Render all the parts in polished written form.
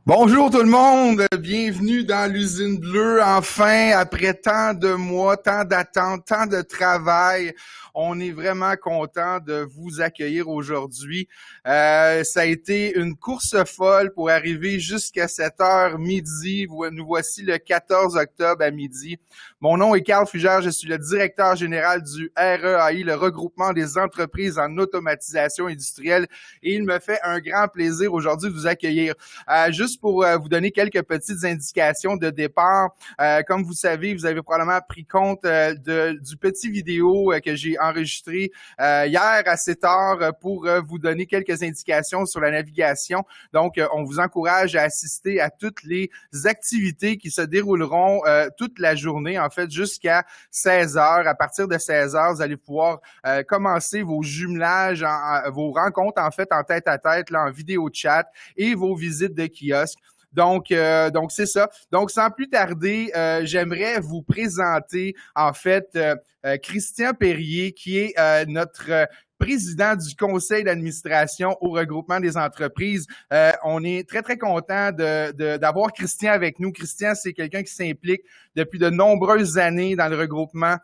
Bonjour tout le monde, bienvenue dans l'usine bleue. Enfin, après tant de mois, tant d'attentes, tant de travail, on est vraiment content de vous accueillir aujourd'hui. Ça a été une course folle pour arriver jusqu'à 7 heures midi. Nous voici le 14 octobre à midi. Mon nom est Carl Fugère, je suis le directeur général du REAI, le regroupement des entreprises en automatisation industrielle, et il me fait un grand plaisir aujourd'hui de vous accueillir. Juste pour vous donner quelques petites indications de départ, comme vous savez, vous avez probablement pris compte du petit vidéo que j'ai enregistré hier à 7 heures pour vous donner quelques indications sur la navigation. Donc, on vous encourage à assister à toutes les activités qui se dérouleront toute la journée, en fait, jusqu'à 16 heures. À partir de 16 heures, vous allez pouvoir commencer vos jumelages, vos rencontres, en fait, en tête-à-tête, là, en vidéo chat, et vos visites de kiosque. Donc c'est ça. Donc, sans plus tarder, j'aimerais vous présenter, en fait, Christian Perrier, qui est notre président du conseil d'administration au regroupement des entreprises. On est très, très content d'avoir Christian avec nous. Christian, c'est quelqu'un qui s'implique depuis de nombreuses années dans le regroupement,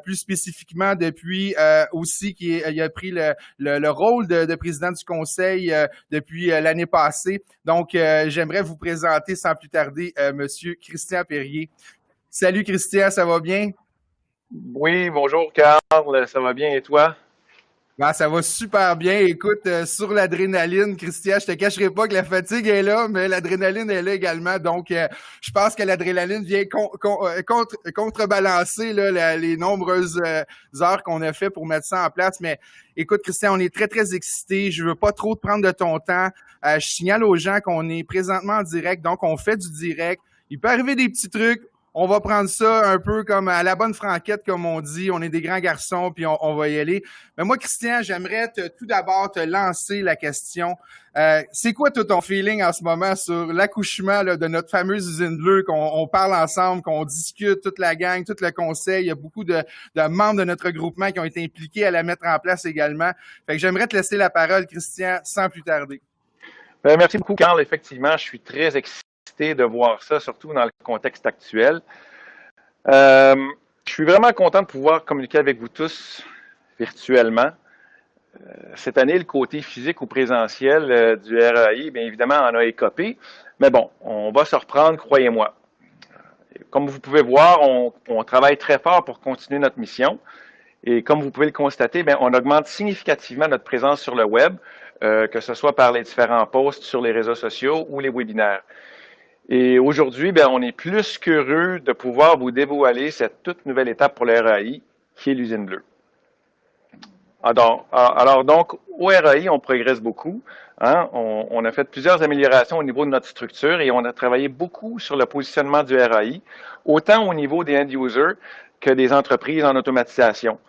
plus spécifiquement depuis aussi qu'il a pris le rôle de président du conseil depuis l'année passée. Donc, j'aimerais vous présenter sans plus tarder Monsieur Christian Perrier. Salut Christian, ça va bien? Oui, bonjour Carl, ça va bien et toi? Ben, ça va super bien. Écoute, sur l'adrénaline, Christian, je te cacherai pas que la fatigue est là, mais l'adrénaline est là également. Donc, je pense que l'adrénaline vient contrebalancer là, les nombreuses heures qu'on a fait pour mettre ça en place. Mais écoute, Christian, on est très, très excités. Je veux pas trop te prendre de ton temps. Je signale aux gens qu'on est présentement en direct, donc on fait du direct. Il peut arriver des petits trucs. On va prendre ça un peu comme à la bonne franquette, comme on dit. On est des grands garçons, puis on va y aller. Mais moi, Christian, j'aimerais tout d'abord te lancer la question. C'est quoi tout ton feeling en ce moment sur l'accouchement là, de notre fameuse usine bleue, qu'on parle ensemble, qu'on discute, toute la gang, tout le conseil. Il y a beaucoup de membres de notre groupement qui ont été impliqués à la mettre en place également. Fait que j'aimerais te laisser la parole, Christian, sans plus tarder. Merci beaucoup Carl, effectivement, je suis très excité de voir ça, surtout dans le contexte actuel. Euh, je suis vraiment content de pouvoir communiquer avec vous tous virtuellement. Cette année, le côté physique ou présentiel du RAI, bien évidemment, en a écopé. Mais bon, on va se reprendre, croyez-moi. Comme vous pouvez voir, on travaille très fort pour continuer notre mission. Et comme vous pouvez le constater, bien, on augmente significativement notre présence sur le web, que ce soit par les différents posts sur les réseaux sociaux ou les webinaires. Et aujourd'hui, bien, on est plus qu'heureux de pouvoir vous dévoiler cette toute nouvelle étape pour le RAI, qui est l'usine bleue. Alors donc, au RAI, on progresse beaucoup. Hein? On a fait plusieurs améliorations au niveau de notre structure et on a travaillé beaucoup sur le positionnement du RAI, autant au niveau des end-users que des entreprises en automatisation,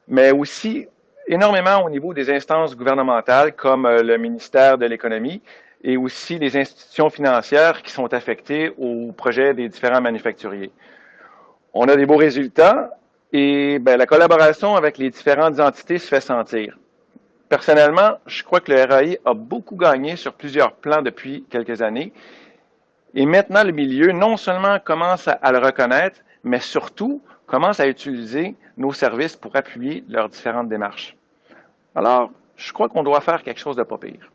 mais aussi énormément au niveau des instances gouvernementales comme le ministère de l'Économie et aussi les institutions financières qui sont affectées au projet des différents manufacturiers. On a des beaux résultats et ben, la collaboration avec les différentes entités se fait sentir. Personnellement, je crois que le RAI a beaucoup gagné sur plusieurs plans depuis quelques années. Et maintenant, le milieu non seulement commence à le reconnaître, mais surtout commence à utiliser nos services pour appuyer leurs différentes démarches. Alors, je crois qu'on doit faire quelque chose de pas pire.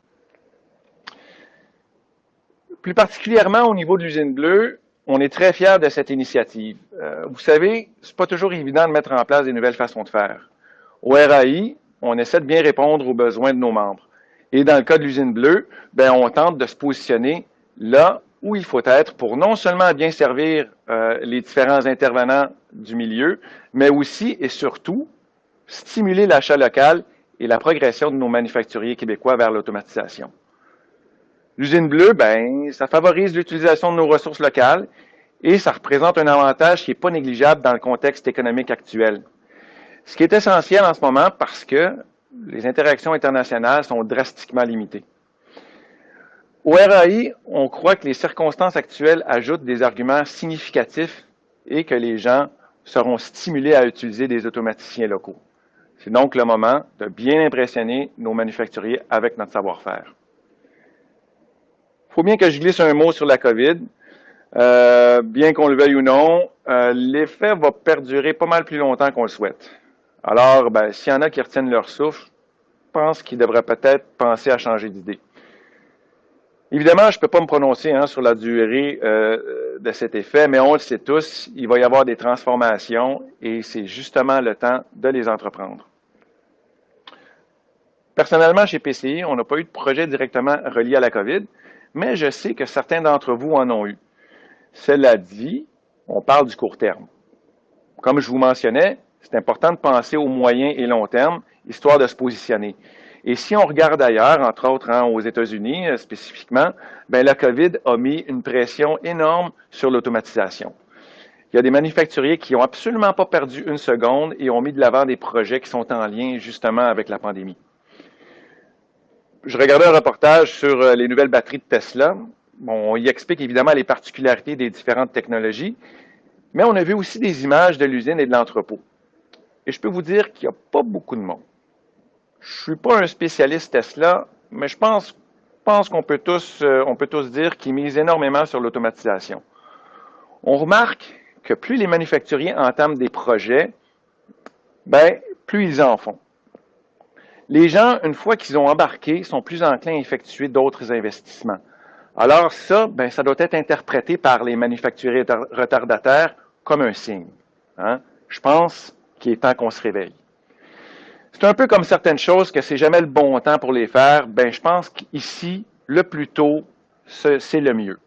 Plus particulièrement au niveau de l'usine bleue, on est très fiers de cette initiative. Vous savez, c'est pas toujours évident de mettre en place des nouvelles façons de faire. Au RAI, on essaie de bien répondre aux besoins de nos membres. Et dans le cas de l'usine bleue, ben, on tente de se positionner là où il faut être pour non seulement bien servir les différents intervenants du milieu, mais aussi et surtout stimuler l'achat local et la progression de nos manufacturiers québécois vers l'automatisation. L'usine bleue, ben, ça favorise l'utilisation de nos ressources locales et ça représente un avantage qui n'est pas négligeable dans le contexte économique actuel. Ce qui est essentiel en ce moment parce que les interactions internationales sont drastiquement limitées. Au RAI, on croit que les circonstances actuelles ajoutent des arguments significatifs et que les gens seront stimulés à utiliser des automaticiens locaux. C'est donc le moment de bien impressionner nos manufacturiers avec notre savoir-faire. faut bien que je glisse un mot sur la COVID. Bien qu'on le veuille ou non, l'effet va perdurer pas mal plus longtemps qu'on le souhaite. Alors, s'il y en a qui retiennent leur souffle, je pense qu'ils devraient peut-être penser à changer d'idée. Évidemment, je ne peux pas me prononcer sur la durée de cet effet, mais on le sait tous, il va y avoir des transformations et c'est justement le temps de les entreprendre. Personnellement, chez PCI, on n'a pas eu de projet directement relié à la COVID, mais je sais que certains d'entre vous en ont eu. Cela dit, on parle du court terme. Comme je vous mentionnais, c'est important de penser au moyen et long terme, histoire de se positionner. Et si on regarde ailleurs, entre autres aux États-Unis spécifiquement, la COVID a mis une pression énorme sur l'automatisation. Il y a des manufacturiers qui n'ont absolument pas perdu une seconde et ont mis de l'avant des projets qui sont en lien justement avec la pandémie. Je regardais un reportage sur les nouvelles batteries de Tesla. Bon, on y explique évidemment les particularités des différentes technologies, mais on a vu aussi des images de l'usine et de l'entrepôt. Et je peux vous dire qu'il n'y a pas beaucoup de monde. Je ne suis pas un spécialiste Tesla, mais je pense qu'on peut tous dire qu'ils misent énormément sur l'automatisation. On remarque que plus les manufacturiers entament des projets, plus ils en font. Les gens, une fois qu'ils ont embarqué, sont plus enclins à effectuer d'autres investissements. Alors ça, ça doit être interprété par les manufacturiers retardataires comme un signe. Je pense qu'il est temps qu'on se réveille. C'est un peu comme certaines choses que c'est jamais le bon temps pour les faire. Je pense qu'ici, le plus tôt, c'est le mieux.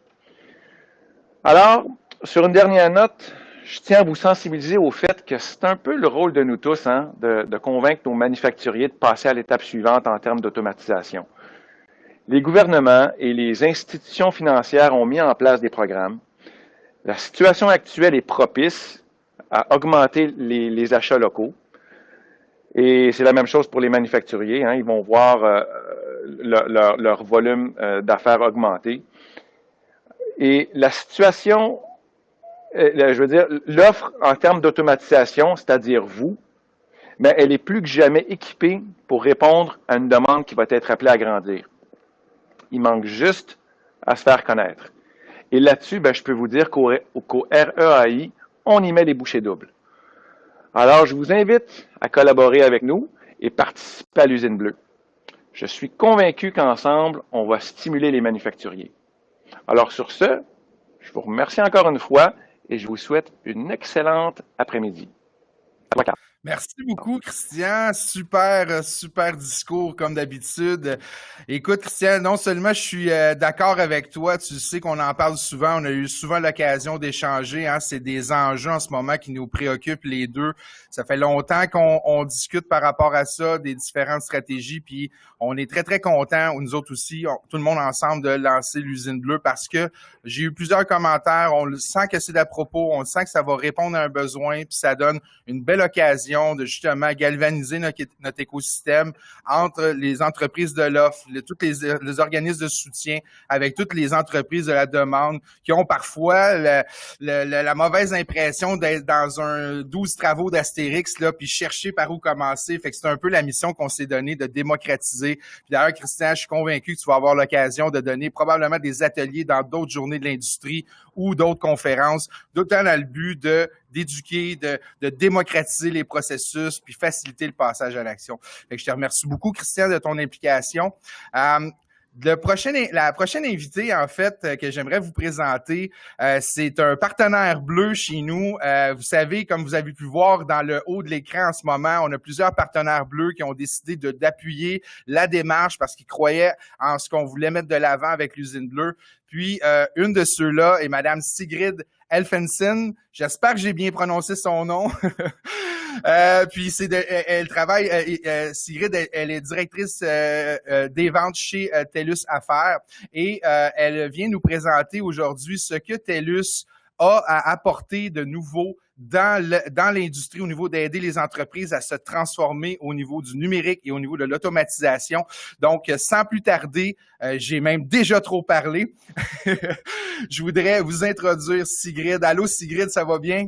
Alors, sur une dernière note, je tiens à vous sensibiliser au fait que c'est un peu le rôle de nous tous de convaincre nos manufacturiers de passer à l'étape suivante en termes d'automatisation. Les gouvernements et les institutions financières ont mis en place des programmes. La situation actuelle est propice à augmenter les achats locaux. Et c'est la même chose pour les manufacturiers. Ils vont voir leur volume d'affaires augmenter. Et la situation, l'offre en termes d'automatisation, c'est-à-dire vous, elle est plus que jamais équipée pour répondre à une demande qui va être appelée à grandir. Il manque juste à se faire connaître. Et là-dessus, je peux vous dire qu'au REAI, on y met les bouchées doubles. Alors, je vous invite à collaborer avec nous et participer à l'usine bleue. Je suis convaincu qu'ensemble, on va stimuler les manufacturiers. Alors, sur ce, je vous remercie encore une fois et je vous souhaite une excellente après-midi. Merci beaucoup, Christian. Super discours, comme d'habitude. Écoute, Christian, non seulement je suis d'accord avec toi, tu sais qu'on en parle souvent, on a eu souvent l'occasion d'échanger, c'est des enjeux en ce moment qui nous préoccupent les deux. Ça fait longtemps qu'on discute par rapport à ça, des différentes stratégies, puis on est très, très contents, nous autres aussi, tout le monde ensemble, de lancer l'usine bleue parce que j'ai eu plusieurs commentaires, on le sent que c'est d'à propos, on sent que ça va répondre à un besoin, puis ça donne une belle occasion de justement galvaniser notre écosystème entre les entreprises de l'offre, tous les organismes de soutien, avec toutes les entreprises de la demande qui ont parfois la mauvaise impression d'être dans un 12 travaux d'Astérix, là, puis chercher par où commencer. Fait que c'est un peu la mission qu'on s'est donnée de démocratiser. Puis d'ailleurs, Christian, je suis convaincu que tu vas avoir l'occasion de donner probablement des ateliers dans d'autres journées de l'industrie ou d'autres conférences, d'autant dans le but d'éduquer, de démocratiser les processus, puis faciliter le passage à l'action. Fait que je te remercie beaucoup, Christian, de ton implication. La prochaine invitée, en fait, que j'aimerais vous présenter, c'est un partenaire bleu chez nous. Vous savez, comme vous avez pu voir dans le haut de l'écran en ce moment, on a plusieurs partenaires bleus qui ont décidé d'appuyer la démarche parce qu'ils croyaient en ce qu'on voulait mettre de l'avant avec l'usine bleue. Puis, une de ceux-là est Madame Sigrid Elfensen. J'espère que j'ai bien prononcé son nom. Puis elle travaille, Sigrid, elle est directrice des ventes chez TELUS Affaires et elle vient nous présenter aujourd'hui ce que TELUS a à apporter de nouveau dans l'industrie au niveau d'aider les entreprises à se transformer au niveau du numérique et au niveau de l'automatisation. Donc, sans plus tarder, j'ai même déjà trop parlé. Je voudrais vous introduire Sigrid. Allô Sigrid, ça va bien?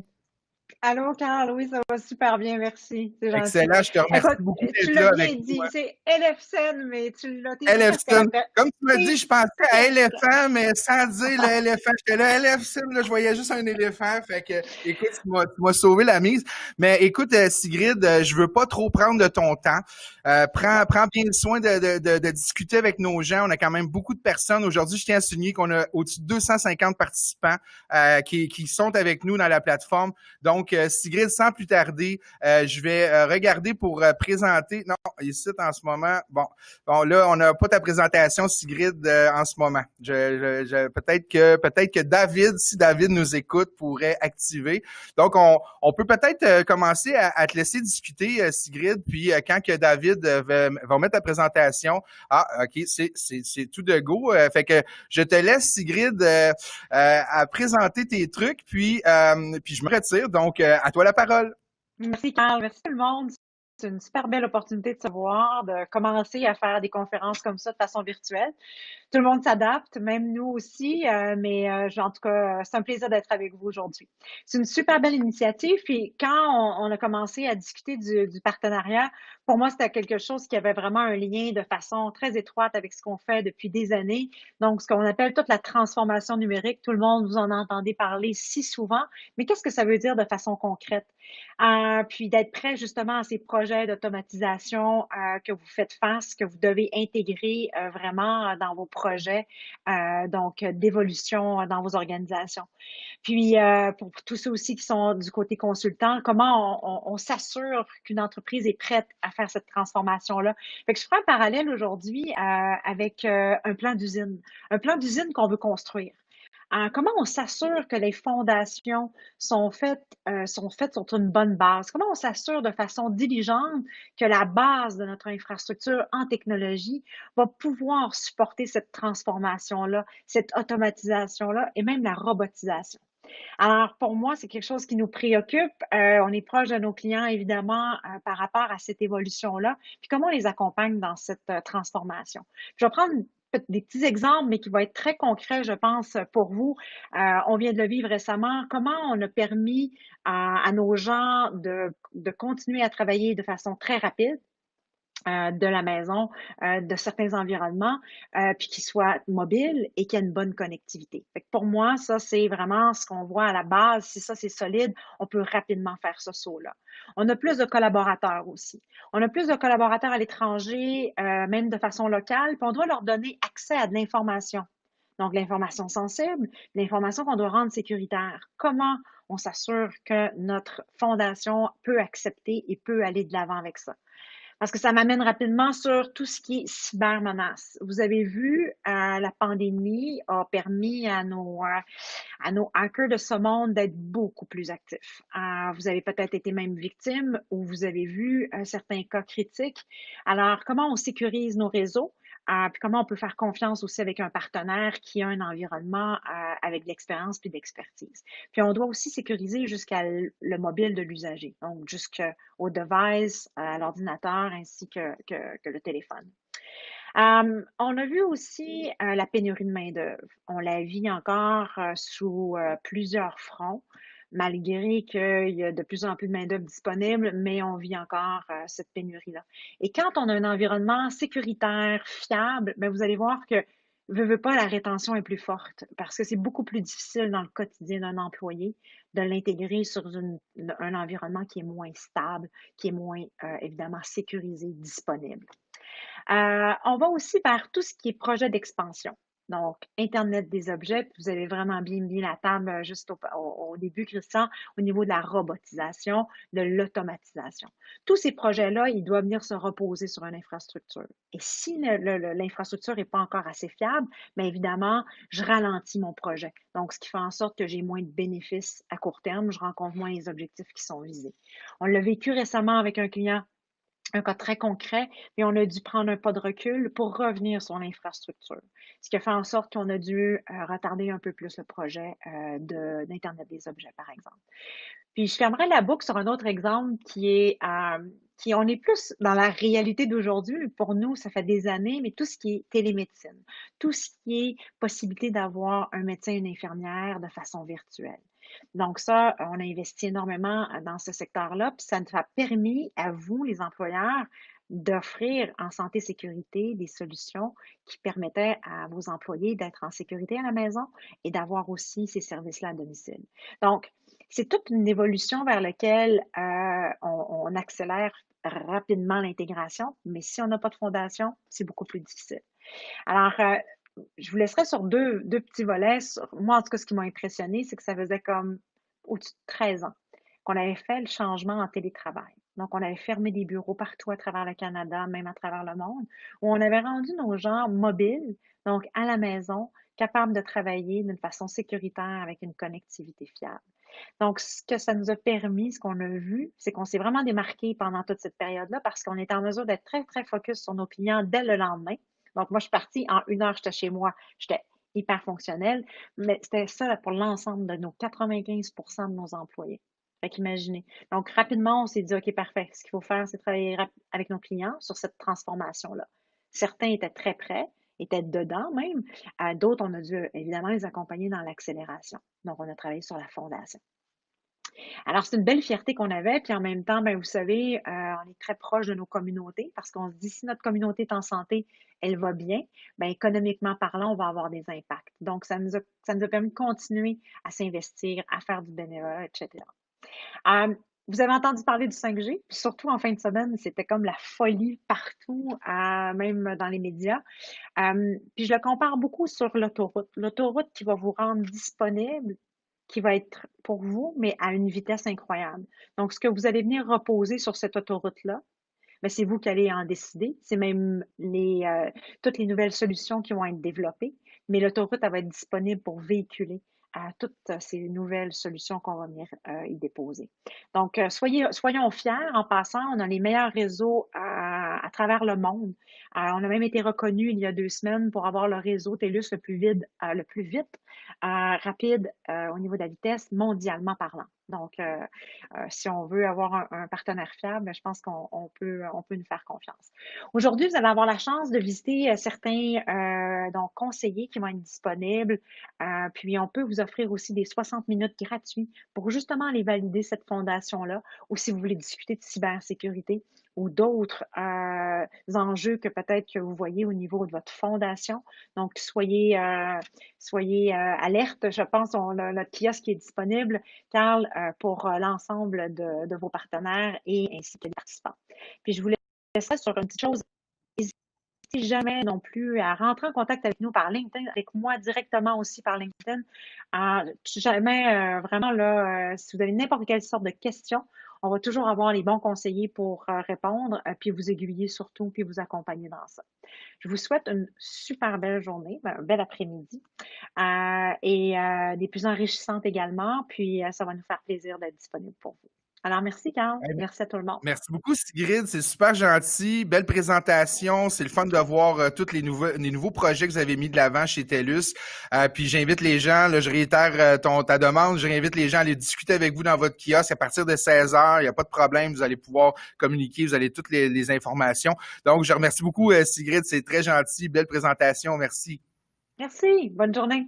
Allô, Carl, oui, ça va super bien, merci. C'est gentil. Excellent, je te remercie Écoute, beaucoup tu d'être l'as là avec bien nous. dit, c'est LFCN, mais tu l'as, t'es presque LFCN. là. Comme tu m'as dit, T'es je pensais à presque. éléphant, mais sans dire le éléphant. J'étais là, LFCN, là, je voyais juste un éléphant. Fait que, écoute, tu m'as sauvé la mise. Mais écoute, Sigrid, je veux pas trop prendre de ton temps. Prends bien soin de discuter avec nos gens. On a quand même beaucoup de personnes. Aujourd'hui, je tiens à souligner qu'on a au-dessus de 250 participants qui sont avec nous dans la plateforme. Donc, Sigrid, sans plus tarder, je vais regarder pour présenter. Non, ici, en ce moment, bon, là, on n'a pas ta présentation, Sigrid, en ce moment. Peut-être que David, si David nous écoute, pourrait activer. Donc, on peut peut-être commencer à te laisser discuter, Sigrid, puis quand que David va mettre ta présentation, ok, c'est tout de go. Fait que je te laisse, Sigrid, à présenter tes trucs, puis je me retire. Donc, à toi la parole. Merci, Carl. Merci tout le monde. C'est une super belle opportunité de se voir, de commencer à faire des conférences comme ça de façon virtuelle. Tout le monde s'adapte, même nous aussi, mais en tout cas, c'est un plaisir d'être avec vous aujourd'hui. C'est une super belle initiative. Puis quand on a commencé à discuter du partenariat, pour moi, c'était quelque chose qui avait vraiment un lien de façon très étroite avec ce qu'on fait depuis des années. Donc, ce qu'on appelle toute la transformation numérique, tout le monde vous en entendez parler si souvent, mais qu'est-ce que ça veut dire de façon concrète? Puis d'être prêt justement à ces projets d'automatisation que vous faites face, que vous devez intégrer vraiment dans vos projets, donc d'évolution dans vos organisations. Puis pour tous ceux aussi qui sont du côté consultant, comment on s'assure qu'une entreprise est prête à faire cette transformation-là? Fait que je ferai un parallèle aujourd'hui avec un plan d'usine qu'on veut construire. Comment on s'assure que les fondations sont faites sur une bonne base? Comment on s'assure de façon diligente que la base de notre infrastructure en technologie va pouvoir supporter cette transformation-là, cette automatisation-là et même la robotisation? Alors, pour moi, c'est quelque chose qui nous préoccupe. On est proche de nos clients, évidemment, par rapport à cette évolution-là. Puis comment on les accompagne dans cette transformation? Je vais prendre des petits exemples, mais qui vont être très concrets, je pense, pour vous. On vient de le vivre récemment. Comment on a permis à nos gens de continuer à travailler de façon très rapide de la maison, de certains environnements, puis qu'ils soient mobiles et qu'il y ait une bonne connectivité. Fait que pour moi, ça, c'est vraiment ce qu'on voit à la base. Si ça, c'est solide, on peut rapidement faire ce saut-là. On a plus de collaborateurs aussi. On a plus de collaborateurs à l'étranger, même de façon locale, puis on doit leur donner accès à de l'information. Donc, l'information sensible, l'information qu'on doit rendre sécuritaire. Comment on s'assure que notre fondation peut accepter et peut aller de l'avant avec ça? Parce que ça m'amène rapidement sur tout ce qui est cybermenace. Vous avez vu, la pandémie a permis à nos hackers de ce monde d'être beaucoup plus actifs. Vous avez peut-être été même victime ou vous avez vu certains cas critiques. Alors, comment on sécurise nos réseaux? Puis comment on peut faire confiance aussi avec un partenaire qui a un environnement avec de l'expérience puis d'expertise. Puis on doit aussi sécuriser jusqu'à le mobile de l'usager, donc jusqu'au device, à l'ordinateur ainsi que le téléphone. On a vu aussi la pénurie de main-d'œuvre. On la vit encore sous plusieurs fronts, malgré qu'il y a de plus en plus de main-d'œuvre disponible, mais on vit encore cette pénurie-là. Et quand on a un environnement sécuritaire, fiable, bien, vous allez voir que veut pas, la rétention est plus forte parce que c'est beaucoup plus difficile dans le quotidien d'un employé de l'intégrer sur un environnement qui est moins stable, qui est moins évidemment sécurisé, disponible. On va aussi vers tout ce qui est projet d'expansion. Donc, Internet des objets, vous avez vraiment bien mis la table juste au début, Christian, au niveau de la robotisation, de l'automatisation. Tous ces projets-là, ils doivent venir se reposer sur une infrastructure. Et si l'infrastructure n'est pas encore assez fiable, bien évidemment, je ralentis mon projet. Donc, ce qui fait en sorte que j'ai moins de bénéfices à court terme, je rencontre moins les objectifs qui sont visés. On l'a vécu récemment avec un client, un cas très concret, mais on a dû prendre un pas de recul pour revenir sur l'infrastructure. Ce qui a fait en sorte qu'on a dû retarder un peu plus le projet d'Internet des objets, par exemple. Puis je fermerai la boucle sur un autre exemple on est plus dans la réalité d'aujourd'hui. Pour nous, ça fait des années, mais tout ce qui est télémédecine, tout ce qui est possibilité d'avoir un médecin et une infirmière de façon virtuelle. Donc ça, on a investi énormément dans ce secteur-là, puis ça nous a permis à vous, les employeurs, d'offrir en santé sécurité des solutions qui permettaient à vos employés d'être en sécurité à la maison et d'avoir aussi ces services-là à domicile. Donc, c'est toute une évolution vers laquelle on accélère rapidement l'intégration, mais si on n'a pas de fondation, c'est beaucoup plus difficile. Alors, je vous laisserai sur deux petits volets. Moi, en tout cas, ce qui m'a impressionné, c'est que ça faisait comme au-dessus de 13 ans qu'on avait fait le changement en télétravail. Donc, on avait fermé des bureaux partout à travers le Canada, même à travers le monde, où on avait rendu nos gens mobiles, donc à la maison, capables de travailler d'une façon sécuritaire avec une connectivité fiable. Donc, ce que ça nous a permis, ce qu'on a vu, c'est qu'on s'est vraiment démarqué pendant toute cette période-là parce qu'on était en mesure d'être très, très focus sur nos clients dès le lendemain. Donc, moi, je suis partie en 1 heure, j'étais chez moi, j'étais hyper fonctionnelle, mais c'était ça pour l'ensemble de nos 95 de nos employés. Fait qu'imaginez. Donc, rapidement, on s'est dit, OK, parfait. Ce qu'il faut faire, c'est travailler avec nos clients sur cette transformation-là. Certains étaient très prêts, étaient dedans même. D'autres, on a dû évidemment les accompagner dans l'accélération. Donc, on a travaillé sur la fondation. Alors, c'est une belle fierté qu'on avait, puis en même temps, ben, vous savez, on est très proche de nos communautés parce qu'on se dit, si notre communauté est en santé, elle va bien, ben, économiquement parlant, on va avoir des impacts. Donc, ça nous a permis de continuer à s'investir, à faire du bénévolat, etc. Vous avez entendu parler du 5G, puis surtout en fin de semaine, c'était comme la folie partout, même dans les médias. Puis je le compare beaucoup sur l'autoroute. L'autoroute qui va vous rendre disponible, qui va être pour vous, mais à une vitesse incroyable. Donc, ce que vous allez venir reposer sur cette autoroute-là, ben, c'est vous qui allez en décider. C'est même toutes les nouvelles solutions qui vont être développées, mais l'autoroute, elle va être disponible pour véhiculer toutes ces nouvelles solutions qu'on va venir y déposer. Donc, soyons fiers. En passant, on a les meilleurs réseaux à travers le monde. On a même été reconnu il y a 2 semaines pour avoir le réseau TELUS le plus vite, rapide au niveau de la vitesse, mondialement parlant. Donc, si on veut avoir un partenaire fiable, je pense qu'on peut nous faire confiance. Aujourd'hui, vous allez avoir la chance de visiter certains donc conseillers qui vont être disponibles. Puis, on peut vous offrir aussi des 60 minutes gratuits pour justement aller valider cette fondation-là, ou si vous voulez discuter de cybersécurité ou d'autres enjeux que peut-être que vous voyez au niveau de votre fondation. Donc, soyez alerte. Je pense notre kiosque qui est disponible, Carl, pour l'ensemble de vos partenaires et ainsi que les participants. Puis, je vous laisserai sur une petite chose. N'hésitez jamais non plus à rentrer en contact avec nous par LinkedIn, avec moi directement aussi par LinkedIn. Jamais, vraiment, là, si vous avez n'importe quelle sorte de questions, on va toujours avoir les bons conseillers pour répondre, puis vous aiguiller surtout, puis vous accompagner dans ça. Je vous souhaite une super belle journée, un bel après-midi et des plus enrichissantes également, puis ça va nous faire plaisir d'être disponible pour vous. Alors, merci, Carl. Merci à tout le monde. Merci beaucoup, Sigrid. C'est super gentil. Belle présentation. C'est le fun de voir tous les nouveaux projets que vous avez mis de l'avant chez TELUS. Puis j'invite les gens, là, je réitère ta demande, j'invite les gens à aller discuter avec vous dans votre kiosque à partir de 16h. Il n'y a pas de problème. Vous allez pouvoir communiquer. Vous avez toutes les informations. Donc, je remercie beaucoup, Sigrid. C'est très gentil. Belle présentation. Merci. Merci. Bonne journée.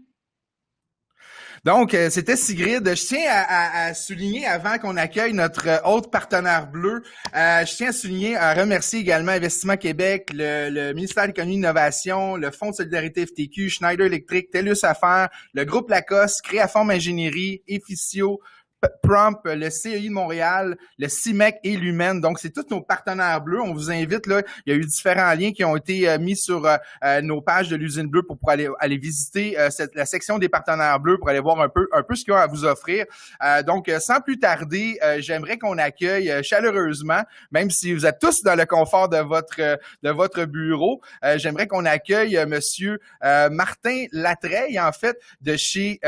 Donc, c'était Sigrid. Je tiens à souligner, avant qu'on accueille notre autre partenaire bleu, je tiens à souligner, à remercier également Investissement Québec, le ministère de l'Économie et de l'Innovation, le Fonds de solidarité FTQ, Schneider Electric, TELUS Affaires, le groupe Lacoste, Créaform Ingénierie, Efficio, Prompt, le CEI de Montréal, le CIMEC et l'Humaine. Donc, c'est tous nos partenaires bleus. On vous invite, là, il y a eu différents liens qui ont été mis sur nos pages de l'usine bleue pour aller visiter la section des partenaires bleus pour aller voir un peu ce qu'ils ont à vous offrir. Donc, sans plus tarder, j'aimerais qu'on accueille chaleureusement, même si vous êtes tous dans le confort de votre bureau, j'aimerais qu'on accueille Monsieur Martin Latreille, en fait, de chez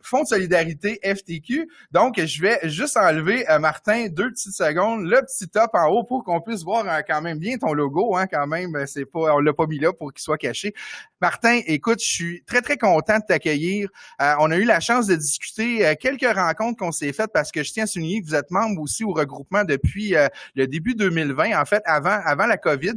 Fonds de solidarité FTQ. Donc, je vais juste enlever, Martin, 2 petites secondes, le petit top en haut pour qu'on puisse voir quand même bien ton logo, hein, quand même, on l'a pas mis là pour qu'il soit caché. Martin, écoute, je suis très, très content de t'accueillir. On a eu la chance de discuter quelques rencontres qu'on s'est faites parce que je tiens à souligner que vous êtes membre aussi au regroupement depuis le début 2020, en fait, avant la COVID.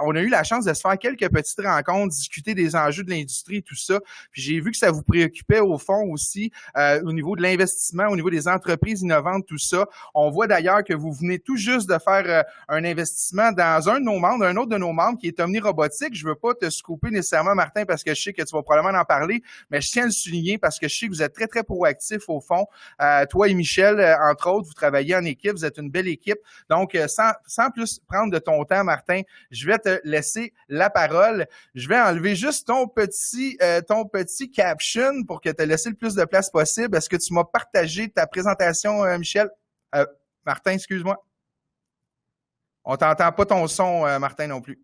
On a eu la chance de se faire quelques petites rencontres, discuter des enjeux de l'industrie, tout ça. Puis j'ai vu que ça vous préoccupait au fond aussi au niveau de l'investissement, au niveau des entreprises innovantes, tout ça. On voit d'ailleurs que vous venez tout juste de faire un investissement dans un de nos membres, un autre de nos membres qui est Omni Robotique. Je veux pas te scooper nécessairement, Martin, parce que je sais que tu vas probablement en parler, mais je tiens à le souligner parce que je sais que vous êtes très, très proactifs au fond. Toi et Michel, entre autres, vous travaillez en équipe, vous êtes une belle équipe. Donc, sans plus prendre de ton temps, Martin, je vais te laisser la parole. Je vais enlever juste ton petit caption pour que tu aies laissé le plus de place possible. Est-ce que tu m'as partagé ta présentation, Michel? Martin, excuse-moi. On t'entend pas ton son, Martin, non plus.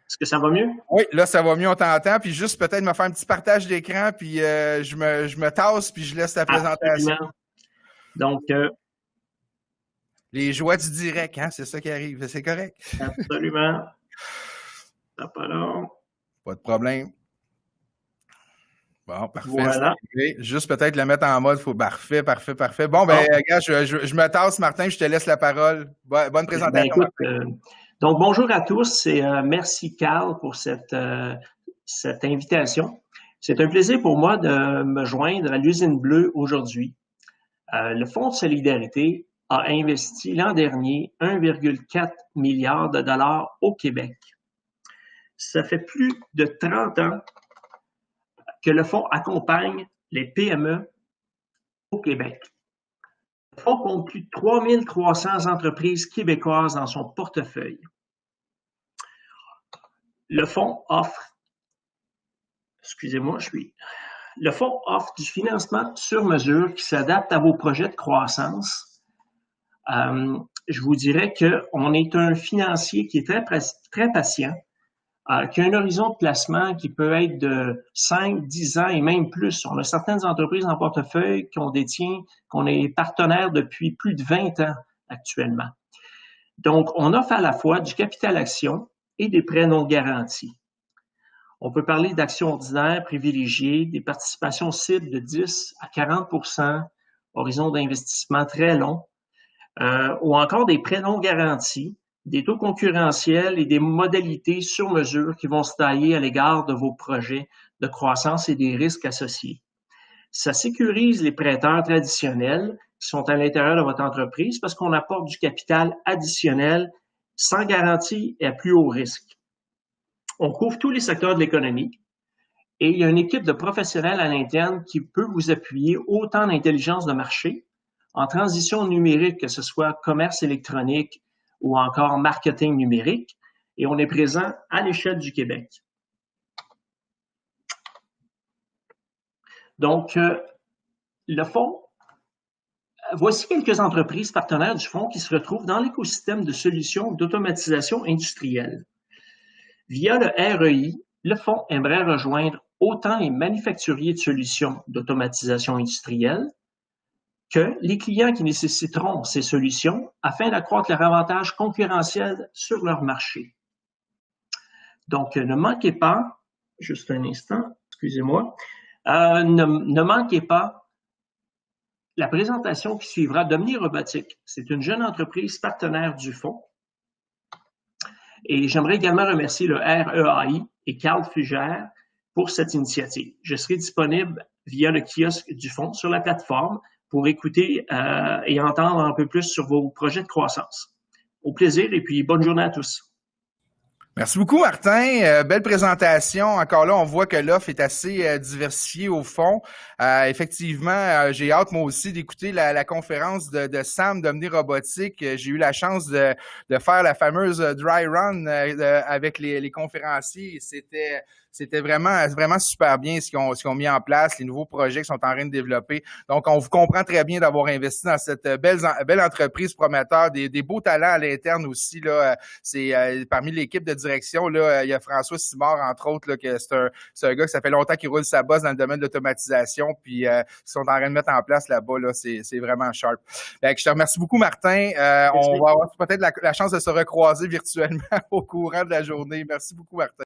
Est-ce que ça va mieux? Oui, là, ça va mieux, on t'entend. Puis juste peut-être me faire un petit partage d'écran, puis je me tasse, puis je laisse la présentation. Absolument. Donc, les joies du direct, hein, c'est ça qui arrive. C'est correct. Absolument. Pas de problème. Bon, parfait. Voilà. Juste peut-être le mettre en mode, parfait. Bon, ben, regarde, je me tasse, Martin, je te laisse la parole. Bonne présentation. Ben, écoute, donc, bonjour à tous et merci, Carl, pour cette invitation. C'est un plaisir pour moi de me joindre à l'Usine Bleue aujourd'hui. Le Fonds de solidarité a investi l'an dernier 1,4 milliard de dollars au Québec. Ça fait plus de 30 ans que le fonds accompagne les PME au Québec. Le fonds compte plus de 3300 entreprises québécoises dans son portefeuille. Le fonds offre, le fonds offre du financement sur mesure qui s'adapte à vos projets de croissance. Je vous dirais qu'on est un financier qui est très patient, qui a un horizon de placement qui peut être de 5, 10 ans et même plus. On a certaines entreprises en portefeuille qu'on est partenaire depuis plus de 20 ans actuellement. Donc, on offre à la fois du capital action et des prêts non garantis. On peut parler d'actions ordinaires privilégiées, des participations cibles de 10 à 40 %, horizon d'investissement très long, ou encore des prêts non garantis, des taux concurrentiels et des modalités sur mesure qui vont se tailler à l'égard de vos projets de croissance et des risques associés. Ça sécurise les prêteurs traditionnels qui sont à l'intérieur de votre entreprise parce qu'on apporte du capital additionnel sans garantie et à plus haut risque. On couvre tous les secteurs de l'économie et il y a une équipe de professionnels à l'interne qui peut vous appuyer autant en intelligence de marché, en transition numérique, que ce soit commerce électronique ou encore marketing numérique, et on est présent à l'échelle du Québec. Donc, le fonds, voici quelques entreprises partenaires du fonds qui se retrouvent dans l'écosystème de solutions d'automatisation industrielle. Via le REI, le fonds aimerait rejoindre autant les manufacturiers de solutions d'automatisation industrielle que les clients qui nécessiteront ces solutions afin d'accroître leur avantage concurrentiel sur leur marché. Donc, ne manquez pas, juste un instant, excusez-moi, ne manquez pas la présentation qui suivra d'Omni Robotique. C'est une jeune entreprise partenaire du fonds. Et j'aimerais également remercier le REAI et Carl Fugère pour cette initiative. Je serai disponible via le kiosque du fonds sur la plateforme pour écouter et entendre un peu plus sur vos projets de croissance. Au plaisir et puis bonne journée à tous. Merci beaucoup, Martin. Belle présentation. Encore là, on voit que l'offre est assez diversifiée au fond. Effectivement, j'ai hâte, moi aussi, d'écouter la conférence de Sam d'Omni Robotique. J'ai eu la chance de faire la fameuse dry run avec les conférenciers. C'était vraiment super bien ce qu'ils ont mis en place, les nouveaux projets qu'ils sont en train de développer. Donc, on vous comprend très bien d'avoir investi dans cette belle entreprise prometteur, des beaux talents à l'interne aussi. Là, c'est parmi l'équipe de direction, là, il y a François Simard, entre autres, là, que c'est un gars qui ça fait longtemps qu'il roule sa bosse dans le domaine de l'automatisation, puis ils sont en train de mettre en place là-bas. Là, c'est vraiment sharp. Donc, je te remercie beaucoup, Martin. On va avoir peut-être la chance de se recroiser virtuellement au courant de la journée. Merci beaucoup, Martin.